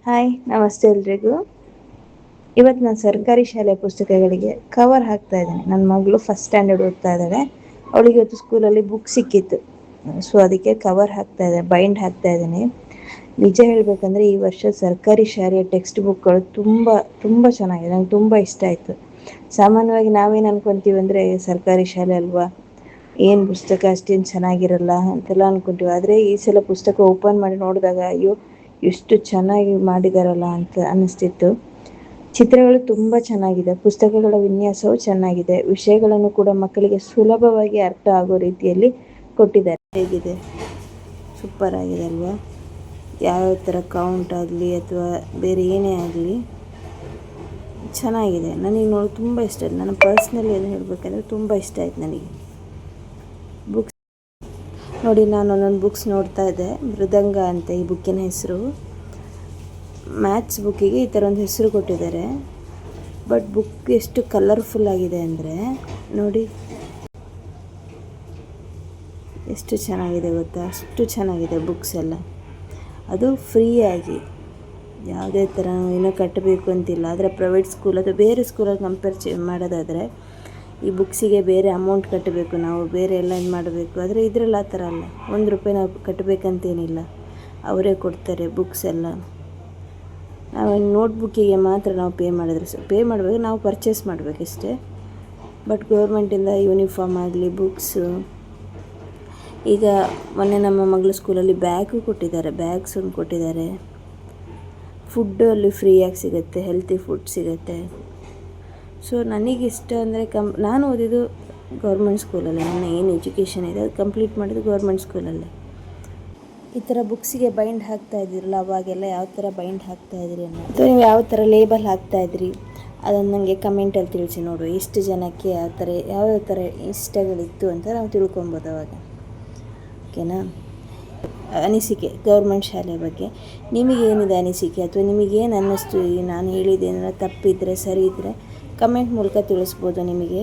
Hi, ನಮಸ್ತೆ ಎಲ್ರಿಗೂ. ಇವತ್ತು ನಾನು ಸರ್ಕಾರಿ ಶಾಲೆಯ ಪುಸ್ತಕಗಳಿಗೆ ಕವರ್ ಹಾಕ್ತಾ ಇದ್ದೇನೆ. ನನ್ನ ಮಗಳು ಫಸ್ಟ್ ಸ್ಟ್ಯಾಂಡರ್ಡ್ ಓದ್ತಾ ಇದ್ದಾಳೆ. ಅವಳಿಗೆ ಇವತ್ತು ಸ್ಕೂಲಲ್ಲಿ ಬುಕ್ ಸಿಕ್ಕಿತ್ತು. ಸೊ ಅದಕ್ಕೆ ಕವರ್ ಹಾಕ್ತಾ ಇದ್ದೇನೆ, ಬೈಂಡ್ ಹಾಕ್ತಾ ಇದ್ದೀನಿ. ನಿಜ ಹೇಳಬೇಕಂದ್ರೆ ಈ ವರ್ಷ ಸರ್ಕಾರಿ ಶಾಲೆಯ ಟೆಕ್ಸ್ಟ್ ಬುಕ್ಗಳು ತುಂಬ ಚೆನ್ನಾಗಿದೆ. ನಂಗೆ ತುಂಬ ಇಷ್ಟ ಆಯಿತು. ಸಾಮಾನ್ಯವಾಗಿ ನಾವೇನು ಅನ್ಕೊತೀವಿ ಅಂದರೆ ಸರ್ಕಾರಿ ಶಾಲೆ ಅಲ್ವಾ, ಏನು ಪುಸ್ತಕ ಅಷ್ಟೇನು ಚೆನ್ನಾಗಿರಲ್ಲ ಅಂತೆಲ್ಲ ಅಂದ್ಕೊತೀವಿ. ಆದರೆ ಈ ಸಲ ಪುಸ್ತಕ ಓಪನ್ ಮಾಡಿ ನೋಡಿದಾಗ ಅಯ್ಯೋ ಎಷ್ಟು ಚೆನ್ನಾಗಿ ಮಾಡಿದಾರಲ್ಲ ಅಂತ ಅನ್ನಿಸ್ತಿತ್ತು. ಚಿತ್ರಗಳು ತುಂಬ ಚೆನ್ನಾಗಿದೆ, ಪುಸ್ತಕಗಳ ವಿನ್ಯಾಸವು ಚೆನ್ನಾಗಿದೆ, ವಿಷಯಗಳನ್ನು ಕೂಡ ಮಕ್ಕಳಿಗೆ ಸುಲಭವಾಗಿ ಅರ್ಥ ಆಗೋ ರೀತಿಯಲ್ಲಿ ಕೊಟ್ಟಿದ್ದಾರೆ. ಹೇಗಿದೆ, ಸೂಪರ್ ಆಗಿದೆ ಅಲ್ವಾ? ಯಾವ ಥರ ಕೌಂಟ್ ಆಗಲಿ ಅಥವಾ ಬೇರೆ ಏನೇ ಆಗಲಿ ಚೆನ್ನಾಗಿದೆ. ನನಗೆ ನೋಡಿ ತುಂಬ ಇಷ್ಟ ಆಯಿತು. ನನ್ನ ಪರ್ಸ್ನಲಿ ಏನು ಹೇಳಬೇಕಂದ್ರೆ ತುಂಬ ಇಷ್ಟ ಆಯಿತು ನನಗೆ ಬುಕ್ಸ್ ನೋಡಿ. ನಾನು ಒಂದೊಂದು ಬುಕ್ಸ್ ನೋಡ್ತಾ ಇದ್ದೆ. ಮೃದಂಗ ಅಂತ ಈ ಬುಕ್ಕಿನ ಹೆಸರು. ಮ್ಯಾಥ್ಸ್ ಬುಕ್ಕಿಗೆ ಈ ಥರ ಒಂದು ಹೆಸರು ಕೊಟ್ಟಿದ್ದಾರೆ. ಬಟ್ ಬುಕ್ ಎಷ್ಟು ಕಲರ್ಫುಲ್ ಆಗಿದೆ ಅಂದರೆ ನೋಡಿ, ಎಷ್ಟು ಚೆನ್ನಾಗಿದೆ ಗೊತ್ತಾ? ಅಷ್ಟು ಚೆನ್ನಾಗಿದೆ ಬುಕ್ಸ್ ಎಲ್ಲ. ಅದು ಫ್ರೀಯಾಗಿ, ಯಾವುದೇ ಥರ ಏನೋ ಕಟ್ಟಬೇಕು ಅಂತಿಲ್ಲ. ಆದರೆ ಪ್ರೈವೇಟ್ ಸ್ಕೂಲ್ ಅಥವಾ ಬೇರೆ ಸ್ಕೂಲಲ್ಲಿ ಕಂಪೇರ್ ಮಾಡೋದಾದರೆ ಈ ಬುಕ್ಸಿಗೆ ಬೇರೆ ಅಮೌಂಟ್ ಕಟ್ಟಬೇಕು, ನಾವು ಬೇರೆ ಎಲ್ಲ ಏನು ಮಾಡಬೇಕು. ಆದರೆ ಇದರಲ್ಲಿ ಆ ಥರ ಅಲ್ಲ. ₹1 ನಾವು ಕಟ್ಟಬೇಕಂತೇನಿಲ್ಲ, ಅವರೇ ಕೊಡ್ತಾರೆ ಬುಕ್ಸ್ ಎಲ್ಲ. ನಾವು ನೋಟ್ಬುಕ್ಕಿಗೆ ಮಾತ್ರ ನಾವು ಪೇ ಮಾಡಬೇಕು, ನಾವು ಪರ್ಚೇಸ್ ಮಾಡಬೇಕಷ್ಟೇ. ಬಟ್ ಗೌರ್ಮೆಂಟಿಂದ ಯೂನಿಫಾರ್ಮ್ ಆಗಲಿ, ಬುಕ್ಸು, ಈಗ ಮೊನ್ನೆ ನಮ್ಮ ಮಗಳ ಸ್ಕೂಲಲ್ಲಿ ಬ್ಯಾಗ್ಸ್ ಒಂದು ಕೊಟ್ಟಿದ್ದಾರೆ. ಫುಡ್ಡು ಅಲ್ಲಿ ಫ್ರೀಯಾಗಿ ಸಿಗುತ್ತೆ, ಹೆಲ್ತಿ ಫುಡ್ ಸಿಗುತ್ತೆ. ಸೊ ನನಗಿಷ್ಟ ಅಂದರೆ ನಾನು ಓದಿದ್ದು ಗೌರ್ಮೆಂಟ್ ಸ್ಕೂಲಲ್ಲಿ. ನನ್ನ ಏನು ಎಜುಕೇಷನ್ ಇದೆ ಅದು ಕಂಪ್ಲೀಟ್ ಮಾಡಿದ್ದು ಗೌರ್ಮೆಂಟ್ ಸ್ಕೂಲಲ್ಲಿ. ಈ ಥರ ಬುಕ್ಸಿಗೆ ಬೈಂಡ್ ಹಾಕ್ತಾ ಇದ್ದೀರಲ್ಲ, ಅವಾಗೆಲ್ಲ ಯಾವ ಥರ ಬೈಂಡ್ ಹಾಕ್ತಾ ಇದ್ರಿ ಅನ್ನೋದು, ಅಥವಾ ನೀವು ಯಾವ ಥರ ಲೇಬಲ್ ಹಾಕ್ತಾ ಇದ್ರಿ ಅದನ್ನು ನನಗೆ ಕಮೆಂಟಲ್ಲಿ ತಿಳಿಸಿ. ನೋಡು ಎಷ್ಟು ಜನಕ್ಕೆ ಯಾವ್ಯಾವ ಥರ ಇಷ್ಟಗಳಿತ್ತು ಅಂತ ನಾವು ತಿಳ್ಕೊಬೋದು ಅವಾಗ. ಓಕೆನಾ? ಅನಿಸಿಕೆ ಗೌರ್ಮೆಂಟ್ ಶಾಲೆ ಬಗ್ಗೆ ನಿಮಗೇನಿದೆ ಅನಿಸಿಕೆ, ಅಥವಾ ನಿಮಗೇನು ಅನ್ನಿಸ್ತು, ನಾನು ಹೇಳಿದ್ದೇನಾರ ತಪ್ಪಿದ್ದರೆ ಸರಿ ಇದ್ದರೆ ಕಮೆಂಟ್ ಮೂಲಕ ತಿಳಿಸ್ಬೋದು ನಿಮಗೆ.